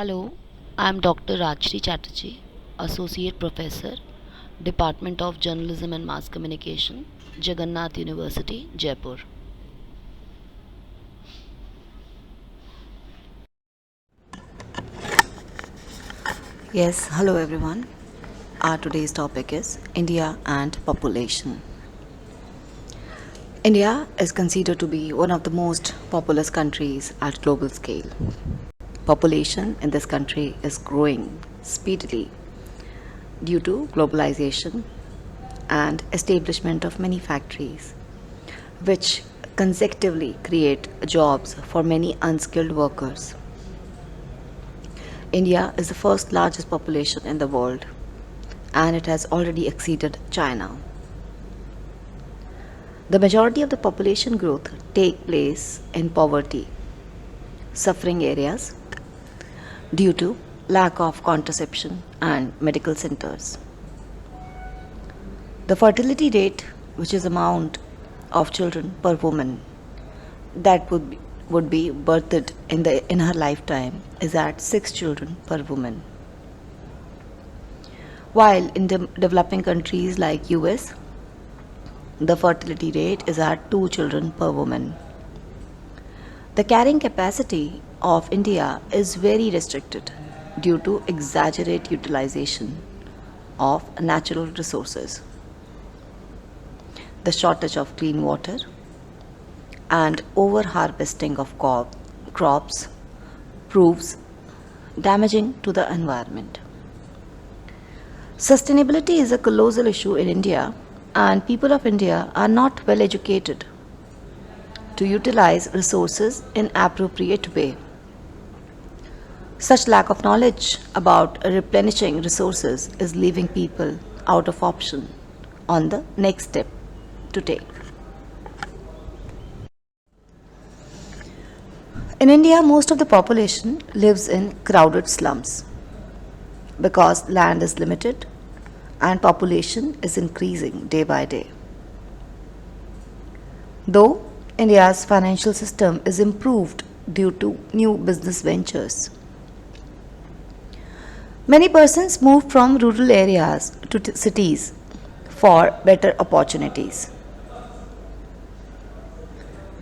Hello, I am Dr. Rajshree Chatterjee, Associate Professor, Department of Journalism and Mass Communication, Jagannath University, Jaipur. Yes, hello everyone. Our today's topic is India and population. India is considered to be one of the most populous countries at global scale. Population in this country is growing speedily due to globalization and establishment of many factories, which consecutively create jobs for many unskilled workers. India is the first largest population in the world and it has already exceeded China. The majority of the population growth take place in poverty, suffering areas due to lack of contraception and medical centers. The fertility rate, which is amount of children per woman that would be birthed in her lifetime, is at 6 children per woman. While in developing countries like US, the fertility rate is at 2 children per woman. The carrying capacity of India is very restricted due to exaggerate utilization of natural resources, the shortage of clean water, and over harvesting of crops proves damaging to the environment. Sustainability is a colossal issue in India, and people of India are not well educated to utilize resources in appropriate way. Such lack of knowledge about replenishing resources is leaving people out of option on the next step to take. In India, most of the population lives in crowded slums because land is limited and population is increasing day by day. Though India's financial system is improved due to new business ventures, many persons move from rural areas to cities for better opportunities.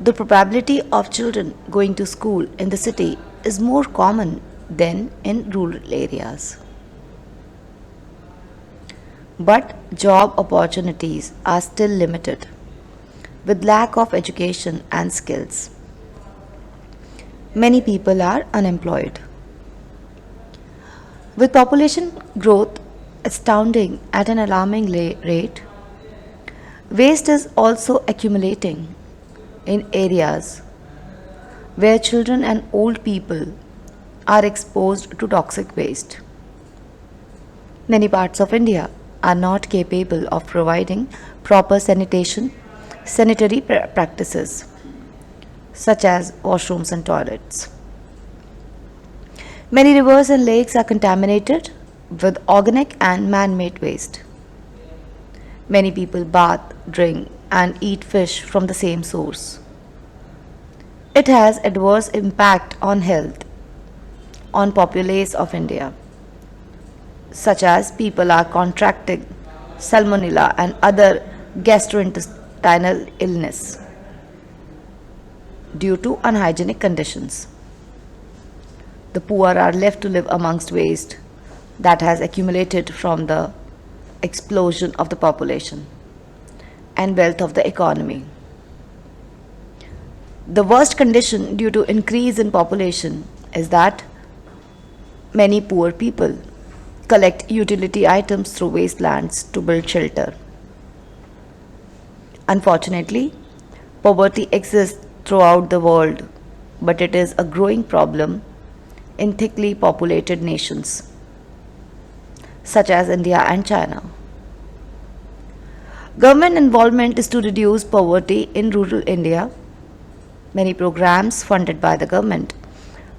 The probability of children going to school in the city is more common than in rural areas. But job opportunities are still limited with lack of education and skills. Many people are unemployed. With population growth astounding at an alarming rate, waste is also accumulating in areas where children and old people are exposed to toxic waste. Many parts of India are not capable of providing proper sanitary practices such as washrooms and toilets. Many rivers and lakes are contaminated with organic and man-made waste. Many people bath, drink and eat fish from the same source. It has adverse impact on health on populace of India, such as people are contracting salmonella and other gastrointestinal illness due to unhygienic conditions. The poor are left to live amongst waste that has accumulated from the explosion of the population and wealth of the economy. The worst condition due to increase in population is that many poor people collect utility items through wastelands to build shelter. Unfortunately, poverty exists throughout the world, but it is a growing problem in thickly populated nations such as India and China. Government involvement is to reduce poverty in rural India. Many programs funded by the government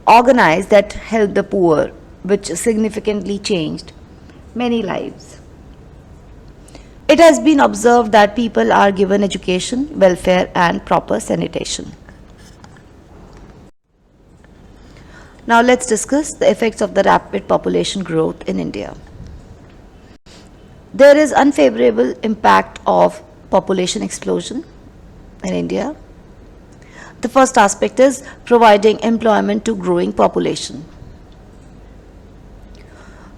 organized that help the poor, which significantly changed many lives. It has been observed that people are given education, welfare, and proper sanitation. Now let's discuss the effects of the rapid population growth in India. There is unfavorable impact of population explosion in India. The first aspect is providing employment to growing population.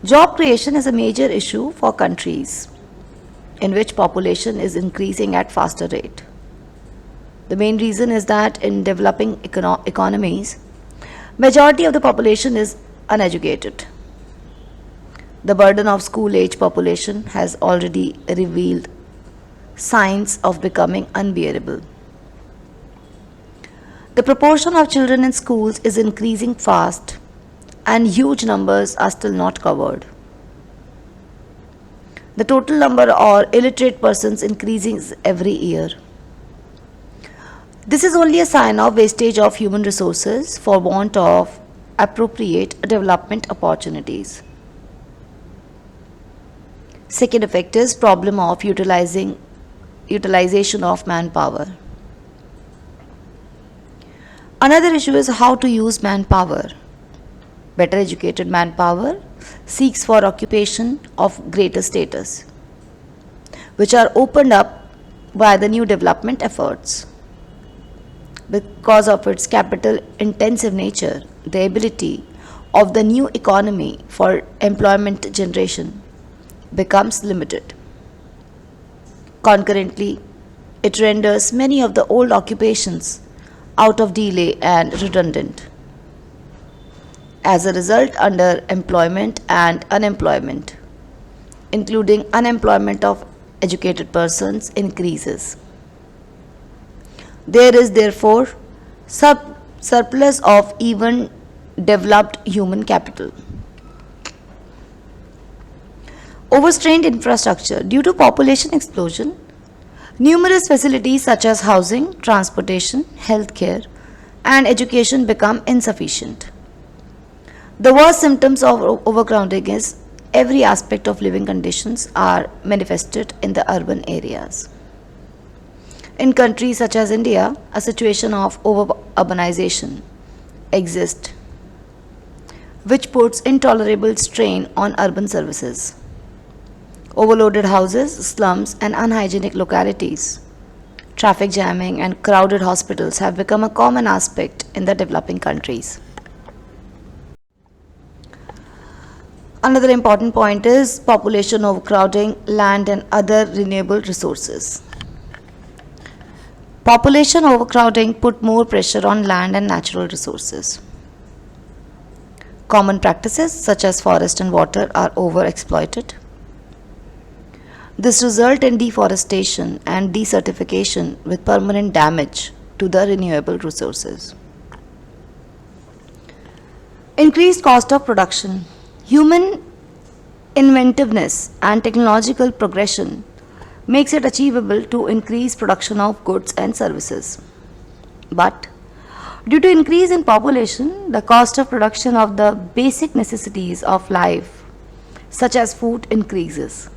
Job creation is a major issue for countries in which population is increasing at faster rate. The main reason is that in developing economies, majority of the population is uneducated. The burden of school-age population has already revealed signs of becoming unbearable. The proportion of children in schools is increasing fast and huge numbers are still not covered. The total number of illiterate persons increases every year. This is only a sign of wastage of human resources for want of appropriate development opportunities. Second effect is problem of utilization of manpower. Another issue is how to use manpower. Better educated manpower seeks for occupation of greater status, which are opened up by the new development efforts. Because of its capital intensive nature, the ability of the new economy for employment generation becomes limited. Concurrently, it renders many of the old occupations out of delay and redundant. As a result, underemployment and unemployment, including unemployment of educated persons, increases. There is therefore surplus of even developed human capital. Overstrained infrastructure. Due to population explosion, numerous facilities such as housing, transportation, healthcare, and education become insufficient. The worst symptoms of overcrowding is every aspect of living conditions are manifested in the urban areas. In countries such as India, a situation of over-urbanization exists, which puts intolerable strain on urban services. Overloaded houses, slums, and unhygienic localities, traffic jamming, and crowded hospitals have become a common aspect in the developing countries. Another important point is population overcrowding, land, and other renewable resources. Population overcrowding put more pressure on land and natural resources. Common practices such as forest and water are overexploited. This results in deforestation and desertification with permanent damage to the renewable resources. Increased cost of production. Human inventiveness and technological progression makes it achievable to increase production of goods and services. But due to increase in population, the cost of production of the basic necessities of life, such as food, increases.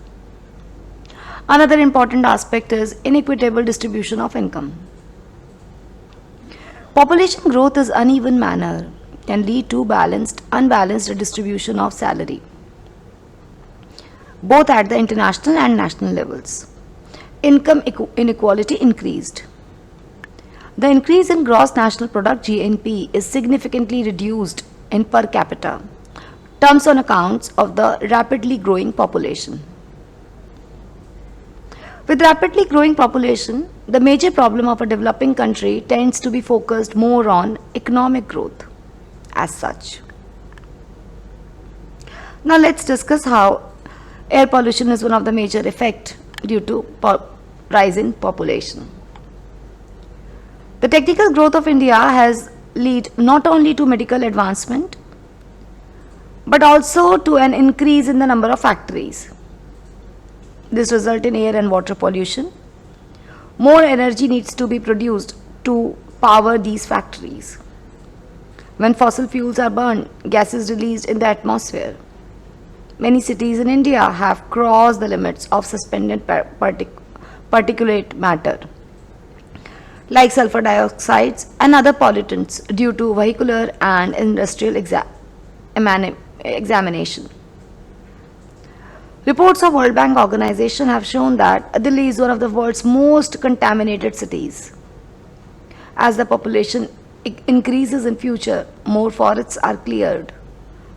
Another important aspect is inequitable distribution of income. Population growth is uneven manner can lead to unbalanced distribution of salary, both at the international and national levels. Income inequality increased. The increase in gross national product (GNP) is significantly reduced in per capita terms on accounts of the rapidly growing population. With rapidly growing population, the major problem of a developing country tends to be focused more on economic growth as such. Now let's discuss how air pollution is one of the major effects due to rise in population. The technical growth of India has led not only to medical advancement but also to an increase in the number of factories. This results in air and water pollution. More energy needs to be produced to power these factories. When fossil fuels are burned, gas is released in the atmosphere. Many cities in India have crossed the limits of suspended particulate matter. like sulfur dioxides and other pollutants due to vehicular and industrial examination. Reports of World Bank Organization have shown that Delhi is one of the world's most contaminated cities. As the population increases in future, more forests are cleared.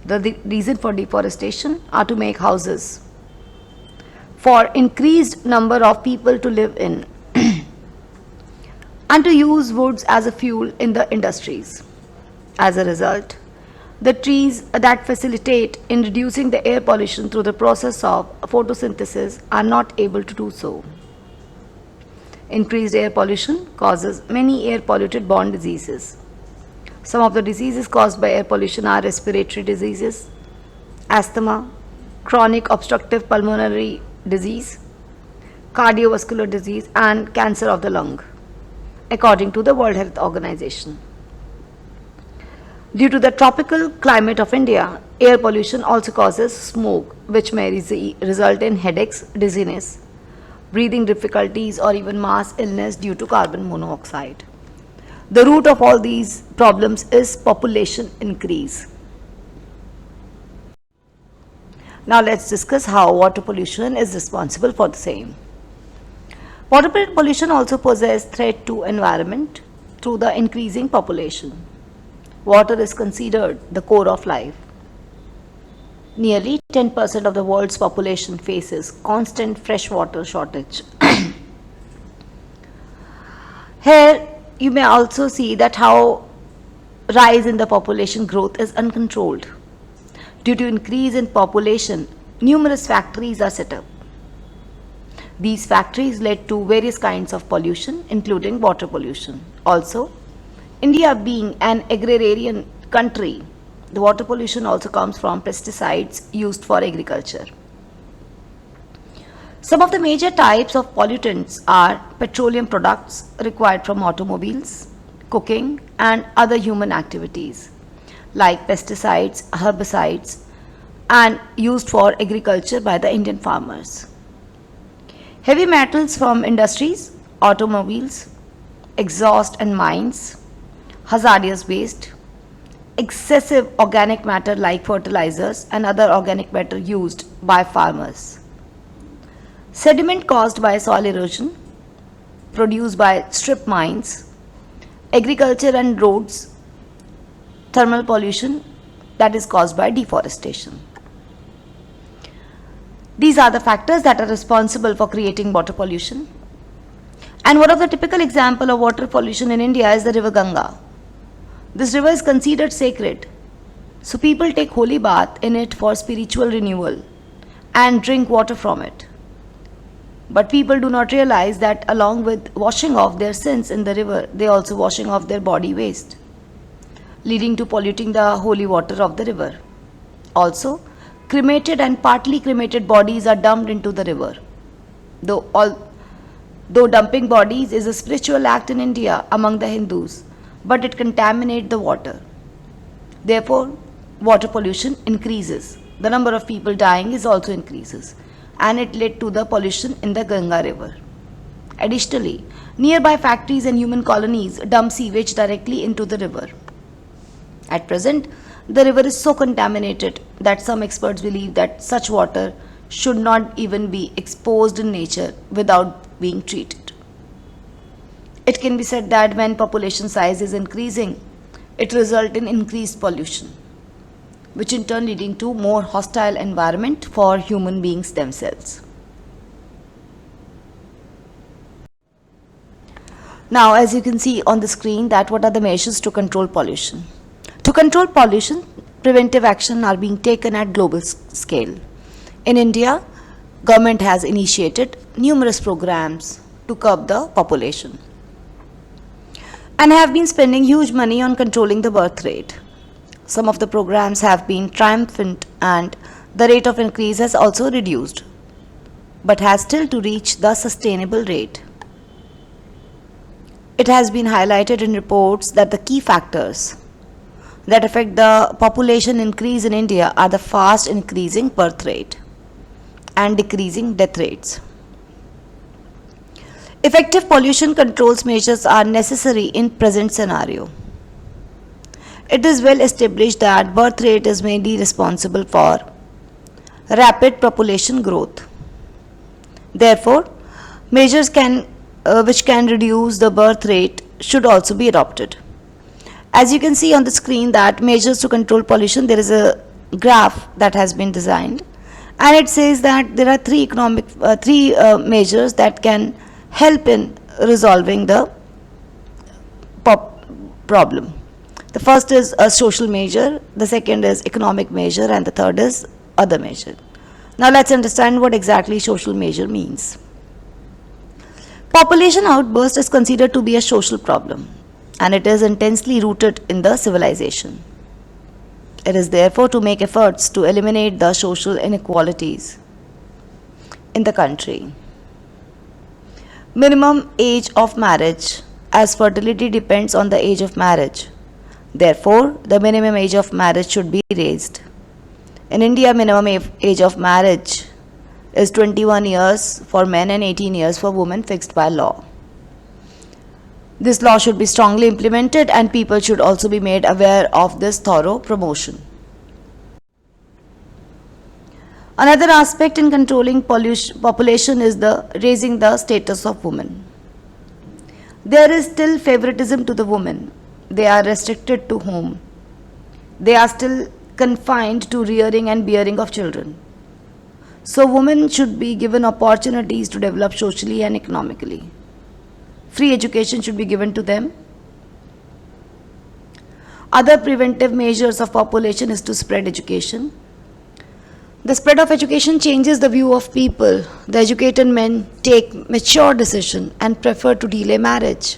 The reason for deforestation are to make houses for increased number of people to live in and to use woods as a fuel in the industries. As a result, the trees that facilitate in reducing the air pollution through the process of photosynthesis are not able to do so. Increased air pollution causes many air polluted borne diseases. Some of the diseases caused by air pollution are respiratory diseases, asthma, chronic obstructive pulmonary disease, cardiovascular disease, and cancer of the lung, according to the World Health Organization. Due to the tropical climate of India, air pollution also causes smoke, which may result in headaches, dizziness, breathing difficulties, or even mass illness due to carbon monoxide. The root of all these problems is population increase. Now let's discuss how water pollution is responsible for the same. Water pollution also poses threat to environment through the increasing population. Water is considered the core of life. Nearly 10% of the world's population faces constant freshwater shortage. Here you may also see that how rise in the population growth is uncontrolled. Due to increase in population, numerous factories are set up. These factories led to various kinds of pollution, including water pollution. Also, India being an agrarian country, the water pollution also comes from pesticides used for agriculture. Some of the major types of pollutants are petroleum products required from automobiles, cooking, and other human activities, like pesticides, herbicides, and used for agriculture by the Indian farmers. Heavy metals from industries, automobiles, exhaust and mines, hazardous waste, excessive organic matter like fertilizers and other organic matter used by farmers, sediment caused by soil erosion, produced by strip mines, agriculture and roads, thermal pollution that is caused by deforestation. These are the factors that are responsible for creating water pollution. And one of the typical example of water pollution in India is the river Ganga. This river is considered sacred, so people take holy bath in it for spiritual renewal and drink water from it. But people do not realize that along with washing off their sins in the river, they are also washing off their body waste, leading to polluting the holy water of the river. Also, cremated and partly cremated bodies are dumped into the river. Though dumping bodies is a spiritual act in India among the Hindus, but it contaminates the water. Therefore, water pollution increases. The number of people dying is also increases, and it led to the pollution in the Ganga river. Additionally, nearby factories and human colonies dump sewage directly into the river. At present, the river is so contaminated that some experts believe that such water should not even be exposed in nature without being treated. It can be said that when population size is increasing, it results in increased pollution, which in turn leading to more hostile environment for human beings themselves. Now, as you can see on the screen, that what are the measures to control pollution? To control pollution, preventive action are being taken at global scale. In India, government has initiated numerous programs to curb the population and have been spending huge money on controlling the birth rate. Some of the programs have been triumphant and the rate of increase has also reduced, but has still to reach the sustainable rate. It has been highlighted in reports that the key factors that affect the population increase in India are the fast increasing birth rate and decreasing death rates. Effective pollution controls measures are necessary in present scenario. It is well established that birth rate is mainly responsible for rapid population growth. Therefore, measures which can reduce the birth rate should also be adopted. As you can see on the screen that measures to control pollution, there is a graph that has been designed, and it says that there are three measures that can help in resolving the problem. The first is a social measure, the second is economic measure, and the third is other measure. Now let's understand what exactly social measure means. Population outburst is considered to be a social problem, and it is intensely rooted in the civilization. It is therefore to make efforts to eliminate the social inequalities in the country. Minimum age of marriage, as fertility depends on the age of marriage. Therefore, the minimum age of marriage should be raised. In India, minimum age of marriage is 21 years for men and 18 years for women fixed by law. This law should be strongly implemented and people should also be made aware of this thorough promotion. Another aspect in controlling population is the raising the status of women. There is still favoritism to the women. They are restricted to home. They are still confined to rearing and bearing of children. So women should be given opportunities to develop socially and economically. Free education should be given to them. Other preventive measures of population is to spread education. The spread of education changes the view of people. The educated men take mature decision and prefer to delay marriage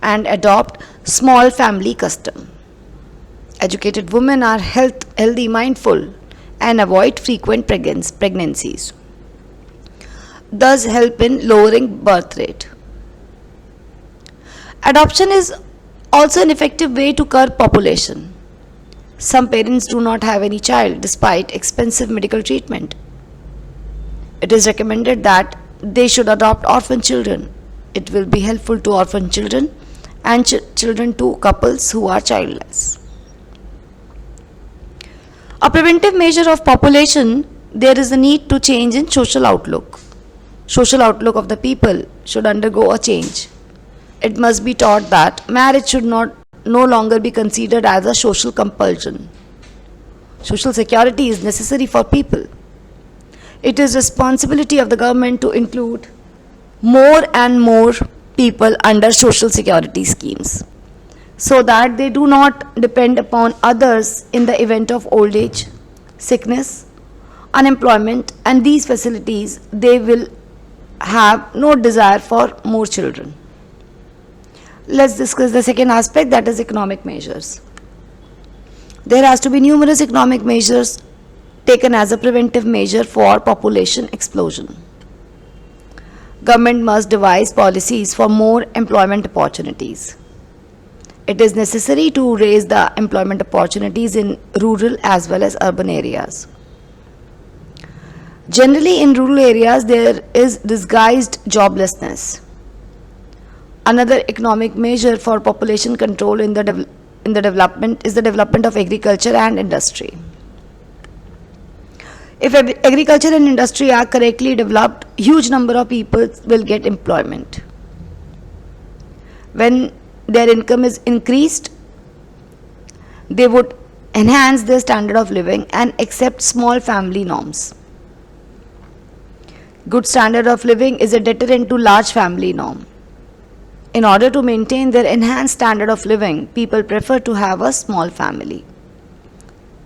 and adopt small family custom. Educated women are healthy, mindful, and avoid frequent pregnancies, thus help in lowering birth rate. Adoption is also an effective way to curb population. Some parents do not have any child despite expensive medical treatment. It is recommended that they should adopt orphan children. It will be helpful to orphan children and children to couples who are childless. A preventive measure of population, there is a need to change in social outlook. Social outlook of the people should undergo a change. It must be taught that marriage should no longer be considered as a social compulsion. Social security is necessary for people. It is responsibility of the government to include more and more people under social security schemes, so that they do not depend upon others in the event of old age, sickness, unemployment, and these facilities, they will have no desire for more children. Let's discuss the second aspect, that is economic measures. There has to be numerous economic measures taken as a preventive measure for population explosion. Government must devise policies for more employment opportunities. It is necessary to raise the employment opportunities in rural as well as urban areas. Generally, in rural areas, there is disguised joblessness. Another economic measure for population control in the development is the development of agriculture and industry. If agriculture and industry are correctly developed, huge number of people will get employment. When their income is increased, they would enhance their standard of living and accept small family norms. Good standard of living is a deterrent to large family norm. In order to maintain their enhanced standard of living, people prefer to have a small family.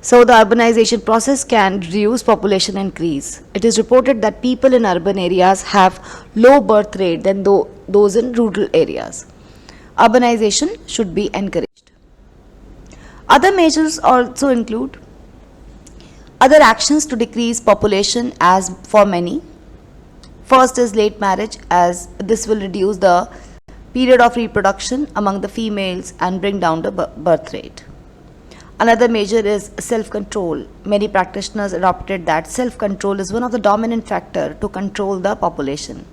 So the urbanization process can reduce population increase. It is reported that people in urban areas have low birth rate than those in rural areas. Urbanization should be encouraged. Other measures also include other actions to decrease population as for many. First is late marriage, as this will reduce the period of reproduction among the females and bring down the birth rate. Another measure is self-control. Many practitioners adopted that self-control is one of the dominant factors to control the population.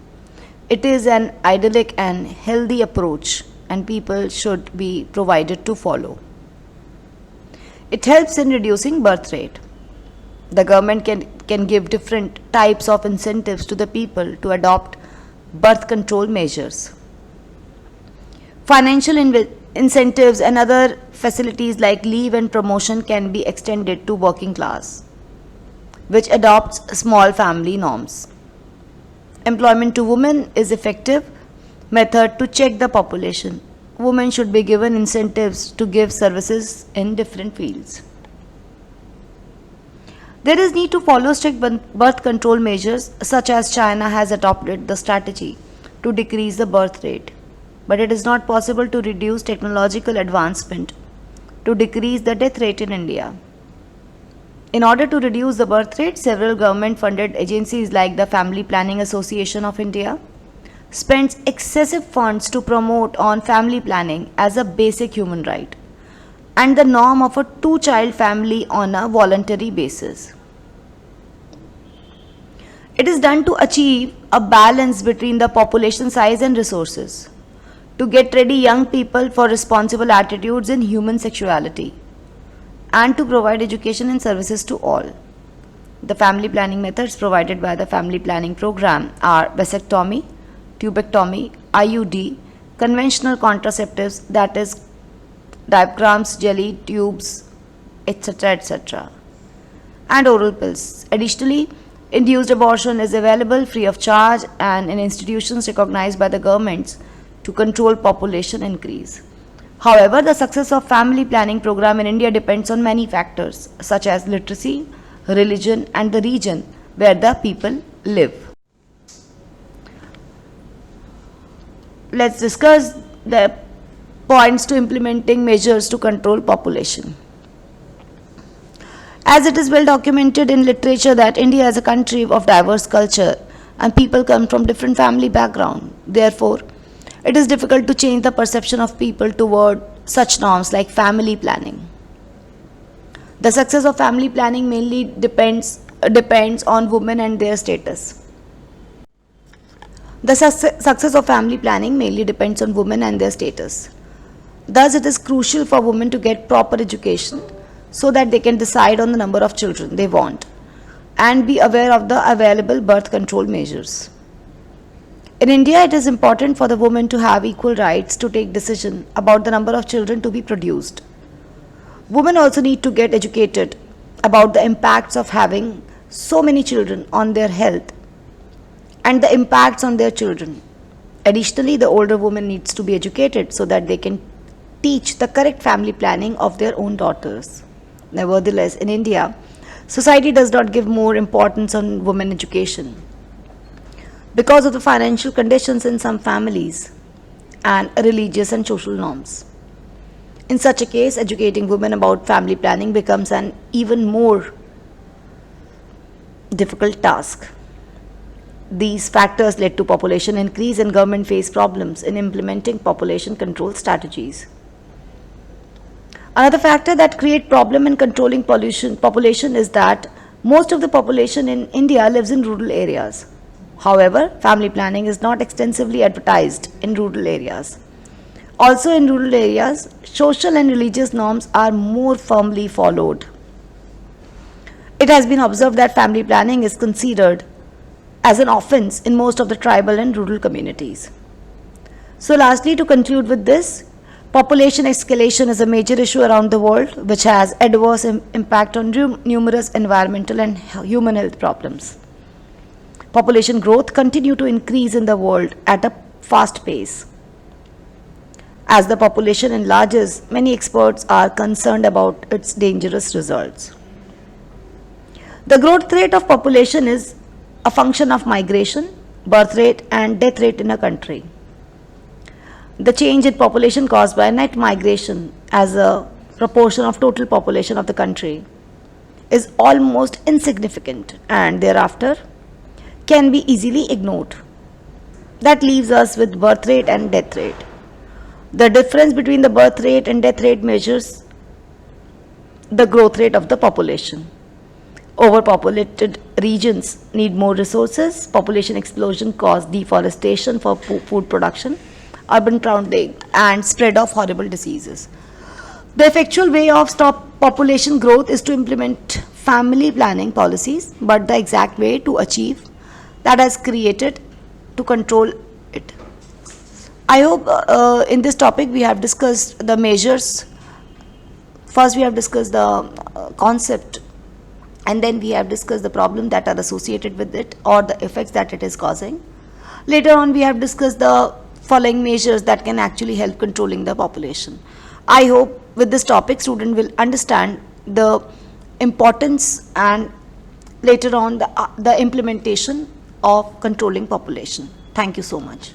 It is an idyllic and healthy approach, and people should be provided to follow. It helps in reducing birth rate. The government can give different types of incentives to the people to adopt birth control measures. Financial incentives and other facilities like leave and promotion can be extended to working class, which adopts small family norms. Employment to women is effective method to check the population. Women should be given incentives to give services in different fields. There is need to follow strict birth control measures such as China has adopted the strategy to decrease the birth rate. But it is not possible to reduce technological advancement to decrease the death rate in India. In order to reduce the birth rate, several government-funded agencies like the Family Planning Association of India spends excessive funds to promote on family planning as a basic human right and the norm of a two-child family on a voluntary basis. It is done to achieve a balance between the population size and resources, to get ready young people for responsible attitudes in human sexuality, and to provide education and services to all. The family planning methods provided by the family planning program are vasectomy, tubectomy, IUD, conventional contraceptives, that is diaphragms, jelly, tubes, etc., and oral pills. Additionally, induced abortion is available free of charge and in institutions recognized by the governments to control population increase. However, the success of family planning program in India depends on many factors such as literacy, religion, and the region where the people live. Let's discuss the points to implementing measures to control population. As it is well documented in literature that India is a country of diverse culture and people come from different family background. Therefore, it is difficult to change the perception of people toward such norms like family planning. The success of family planning mainly depends on women and their status. The success of family planning mainly depends on women and their status. Thus, it is crucial for women to get proper education so that they can decide on the number of children they want and be aware of the available birth control measures. In India, it is important for the woman to have equal rights to take decision about the number of children to be produced. Women also need to get educated about the impacts of having so many children on their health and the impacts on their children. Additionally, the older woman needs to be educated so that they can teach the correct family planning of their own daughters. Nevertheless, in India, society does not give more importance on women education because of the financial conditions in some families and religious and social norms. In such a case, educating women about family planning becomes an even more difficult task. These factors led to population increase and government face problems in implementing population control strategies. Another factor that creates problem in controlling population is that most of the population in India lives in rural areas. However, family planning is not extensively advertised in rural areas. Also in rural areas, social and religious norms are more firmly followed. It has been observed that family planning is considered as an offense in most of the tribal and rural communities. So lastly, to conclude with this, population escalation is a major issue around the world which has adverse impact on numerous environmental and human health problems. Population growth continue to increase in the world at a fast pace. As the population enlarges, many experts are concerned about its dangerous results. The growth rate of population is a function of migration, birth rate, and death rate in a country. The change in population caused by net migration as a proportion of total population of the country is almost insignificant and thereafter can be easily ignored. That leaves us with birth rate and death rate. The difference between the birth rate and death rate measures the growth rate of the population. Overpopulated regions need more resources. Population explosion caused deforestation for food production, urban crowding, and spread of horrible diseases. The effectual way of stop population growth is to implement family planning policies, but the exact way to achieve that has created to control it. I hope in this topic we have discussed the measures. First, we have discussed the concept, and then we have discussed the problem that are associated with it or the effects that it is causing. Later on, we have discussed the following measures that can actually help controlling the population. I hope with this topic, student will understand the importance and later on the implementation of controlling population. Thank you so much.